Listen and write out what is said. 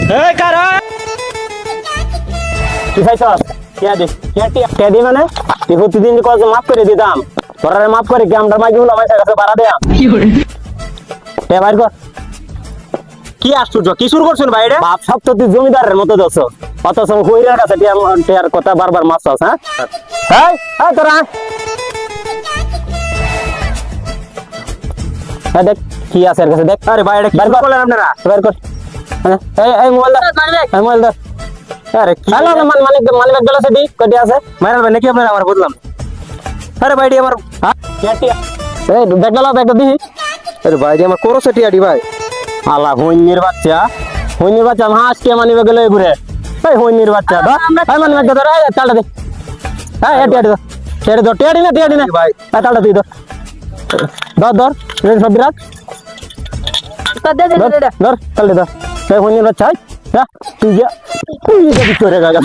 এই কারা কি খাইছ কে দি মানে তুই প্রতিদিন কত মাফ করে দিতাম তোরা মাফ করে কি আমরা মাইকে হলো আমার কাছে ভাড়া দেয়া কে বাইর কর কি আশ্চর্য কি শুরু করছেন বাইরে বাপ সব তো তুই জমিদারের মতো দছ অত সব হইরার কাছে টিয়ার কথা বারবার মাছ হ্যাঁ এই এই তোরা দেখ কি আছে এর কাছে দেখ আরে বাইরে বাইর কর আপনারা বাইর কর এই মোবাইল দা মোবাইল দা আরে কি হ্যালো মালিক গেল সেটি কটি আছে মাইরাল ভাই নাকি আপনারা আমার বুঝলাম আরে ভাইডি আমার হ্যাঁ টিয়া এই দেখ গেল ব্যাগটা দিই আরে ভাইডি আমার কোরো সেটি আডি ভাই আলা হইনির বাচ্চা হাঁস কে মানিবে গেল ঘুরে এই হইনির বাচ্চা দা এই মানিবে দে রে তালটা দে এই টিয়াডি না ভাই এই তালটা দিই ধর রেড সব রাখ ধর তালটা ধর এই হইনির বাচ্চা তুই যা তুই কি করে গেল